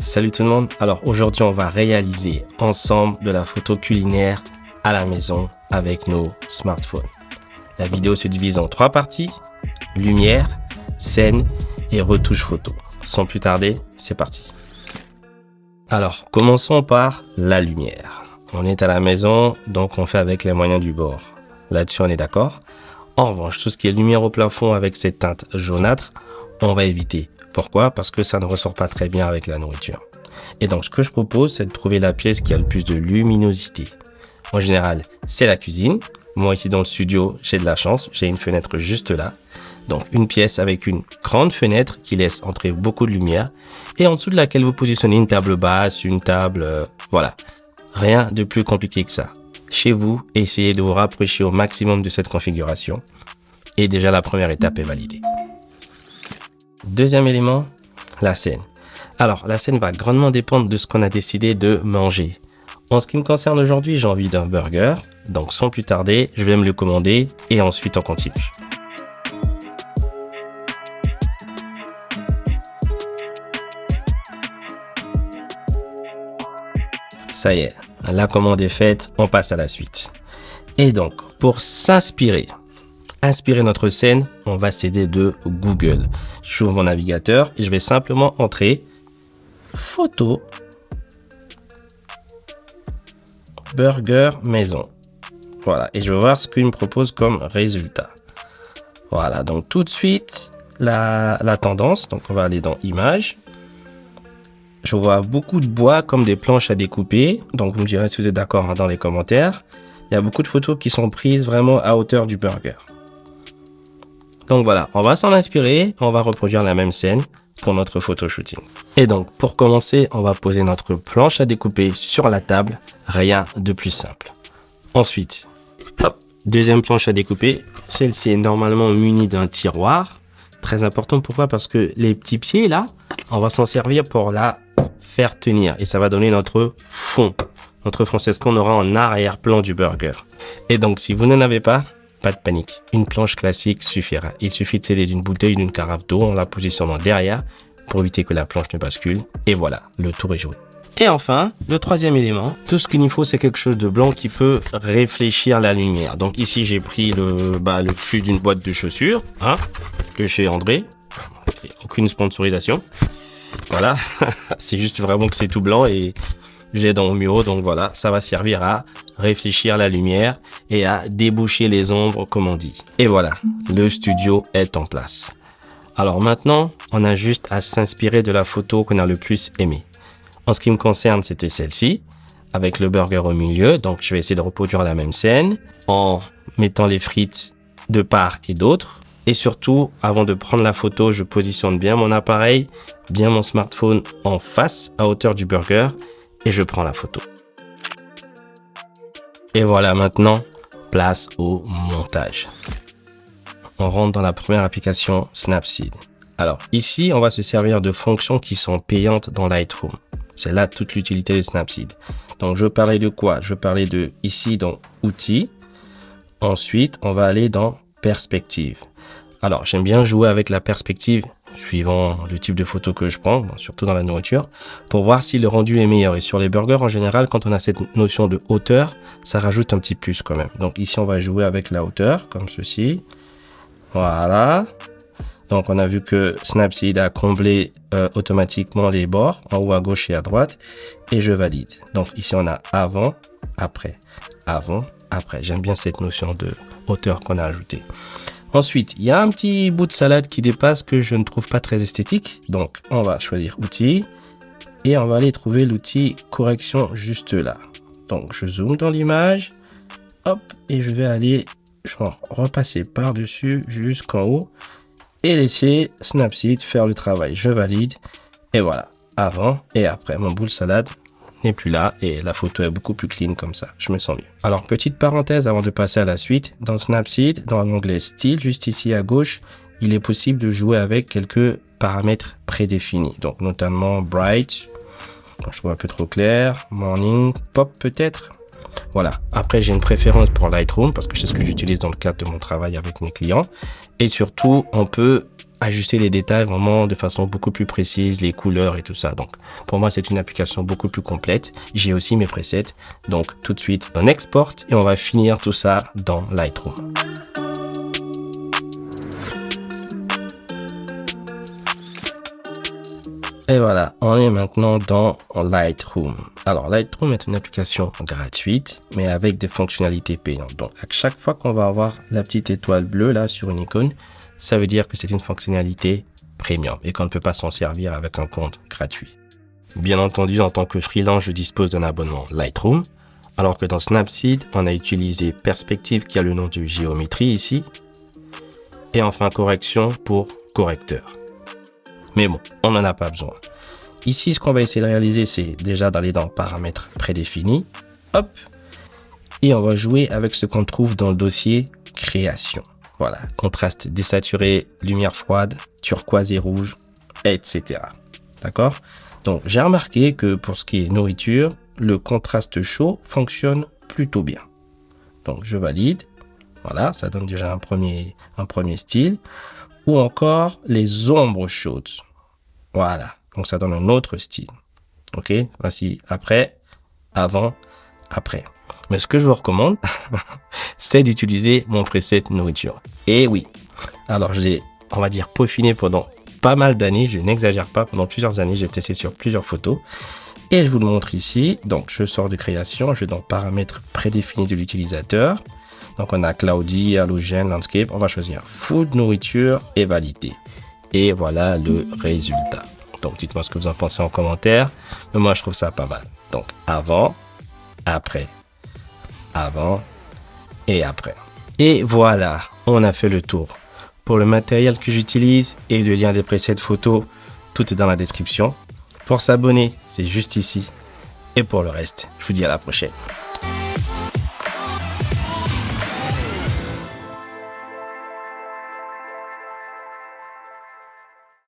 Salut tout le monde, alors aujourd'hui on va réaliser ensemble de la photo culinaire à la maison avec nos smartphones. La vidéo se divise en 3 parties, lumière, scène et retouche photo. Sans plus tarder, c'est parti. Alors commençons par la lumière. On est à la maison, donc on fait avec les moyens du bord. Là-dessus on est d'accord. En revanche, tout ce qui est lumière au plafond avec cette teinte jaunâtre, on va éviter. Pourquoi? Parce que ça ne ressort pas très bien avec la nourriture. Et donc, ce que je propose, c'est de trouver la pièce qui a le plus de luminosité. En général, c'est la cuisine. Moi, ici dans le studio, j'ai de la chance. J'ai une fenêtre juste là. Donc, une pièce avec une grande fenêtre qui laisse entrer beaucoup de lumière. Et en dessous de laquelle vous positionnez une table basse, une table... voilà. Rien de plus compliqué que ça. Chez vous, essayez de vous rapprocher au maximum de cette configuration. Et déjà, la première étape est validée. Deuxième élément, la scène. Alors, la scène va grandement dépendre de ce qu'on a décidé de manger. En ce qui me concerne aujourd'hui, j'ai envie d'un burger. Donc, sans plus tarder, je vais me le commander et ensuite on continue. Ça y est, la commande est faite, on passe à la suite. Et donc, pour inspirer notre scène, on va s'aider de Google. J'ouvre mon navigateur et je vais simplement entrer photo burger maison. Voilà, et je vais voir ce qu'il me propose comme résultat. Voilà, donc tout de suite, la tendance, donc on va aller dans images. Je vois beaucoup de bois comme des planches à découper, donc vous me direz si vous êtes d'accord dans les commentaires. Il y a beaucoup de photos qui sont prises vraiment à hauteur du burger. Donc voilà, on va s'en inspirer, on va reproduire la même scène pour notre photo shooting. Et donc pour commencer, on va poser notre planche à découper sur la table, rien de plus simple. Ensuite, hop, deuxième planche à découper, celle-ci est normalement munie d'un tiroir. Très important, pourquoi? Parce que les petits pieds là, on va s'en servir pour la faire tenir et ça va donner notre fond. Notre fond, c'est ce qu'on aura en arrière-plan du burger. Et donc si vous n'en avez pas de panique, une planche classique suffira. Il suffit de sceller d'une bouteille ou d'une carafe d'eau en la positionnant derrière pour éviter que la planche ne bascule. Et voilà, le tour est joué. Et enfin, le troisième élément, tout ce qu'il nous faut, c'est quelque chose de blanc qui peut réfléchir la lumière. Donc ici, j'ai pris le fût d'une boîte de chaussures, de chez André. Aucune sponsorisation. Voilà, c'est juste vraiment que c'est tout blanc et j'ai dans mon bureau, donc voilà, ça va servir à réfléchir la lumière et à déboucher les ombres, comme on dit. Et voilà, le studio est en place. Alors maintenant, on a juste à s'inspirer de la photo qu'on a le plus aimée. En ce qui me concerne, c'était celle-ci, avec le burger au milieu. Donc je vais essayer de reproduire la même scène en mettant les frites de part et d'autre. Et surtout, avant de prendre la photo, je positionne bien mon appareil, bien mon smartphone en face, à hauteur du burger. Et je prends la photo. Et voilà, maintenant, place au montage. On rentre dans la première application Snapseed. Alors ici, on va se servir de fonctions qui sont payantes dans Lightroom. C'est là toute l'utilité de Snapseed. Donc je parlais de quoi? Je parlais de ici dans Outils. Ensuite, on va aller dans Perspective. Alors j'aime bien jouer avec la perspective suivant le type de photo que je prends, surtout dans la nourriture, pour voir si le rendu est meilleur. Et sur les burgers, en général, quand on a cette notion de hauteur, ça rajoute un petit plus quand même. Donc ici, on va jouer avec la hauteur, comme ceci. Voilà. Donc on a vu que Snapseed a comblé automatiquement les bords, en haut à gauche et à droite. Et je valide. Donc ici, on a avant, après, avant, après. J'aime bien cette notion de hauteur qu'on a ajoutée. Ensuite, il y a un petit bout de salade qui dépasse que je ne trouve pas très esthétique. Donc, on va choisir outils et on va aller trouver l'outil correction juste là. Donc, je zoome dans l'image, hop, et je vais aller repasser par-dessus jusqu'en haut et laisser Snapseed faire le travail. Je valide et voilà, avant et après. Mon bout de salade n'est plus là et la photo est beaucoup plus clean comme ça, je me sens mieux. Alors petite parenthèse avant de passer à la suite, dans Snapseed, dans l'onglet style, juste ici à gauche, il est possible de jouer avec quelques paramètres prédéfinis, donc notamment bright, je vois un peu trop clair, morning, pop peut-être. Voilà, après j'ai une préférence pour Lightroom parce que c'est ce que j'utilise dans le cadre de mon travail avec mes clients et surtout on peut ajuster les détails vraiment de façon beaucoup plus précise, les couleurs et tout ça. Donc, pour moi, c'est une application beaucoup plus complète. J'ai aussi mes presets. Donc, tout de suite, on exporte et on va finir tout ça dans Lightroom. Et voilà, on est maintenant dans Lightroom. Alors, Lightroom est une application gratuite, mais avec des fonctionnalités payantes. Donc, à chaque fois qu'on va avoir la petite étoile bleue là sur une icône, ça veut dire que c'est une fonctionnalité premium et qu'on ne peut pas s'en servir avec un compte gratuit. Bien entendu, en tant que freelance, je dispose d'un abonnement Lightroom, alors que dans Snapseed, on a utilisé Perspective qui a le nom de géométrie ici, et enfin correction pour correcteur. Mais bon, on n'en a pas besoin. Ici, ce qu'on va essayer de réaliser, c'est déjà d'aller dans paramètres prédéfinis. Hop. Et on va jouer avec ce qu'on trouve dans le dossier création. Voilà. Contraste désaturé, lumière froide, turquoise et rouge, etc. D'accord? Donc, j'ai remarqué que pour ce qui est nourriture, le contraste chaud fonctionne plutôt bien. Donc, je valide. Voilà. Ça donne déjà un premier style. Ou encore les ombres chaudes. Voilà. Donc, ça donne un autre style. OK? Voici après, avant, après. Mais ce que je vous recommande, c'est d'utiliser mon preset nourriture. Et oui. Alors, j'ai, on va dire, peaufiné pendant pas mal d'années. Je n'exagère pas. Pendant plusieurs années, j'ai testé sur plusieurs photos. Et je vous le montre ici. Donc, je sors de création. Je vais dans paramètres prédéfinis de l'utilisateur. Donc, on a Cloudy, Halogène, Landscape. On va choisir Food, Nourriture et Valider. Et voilà le résultat. Donc, dites-moi ce que vous en pensez en commentaire. Mais moi, je trouve ça pas mal. Donc, avant, après, avant et après. Et voilà, on a fait le tour. Pour le matériel que j'utilise et le lien des presets photos, tout est dans la description. Pour s'abonner, c'est juste ici. Et pour le reste, je vous dis à la prochaine.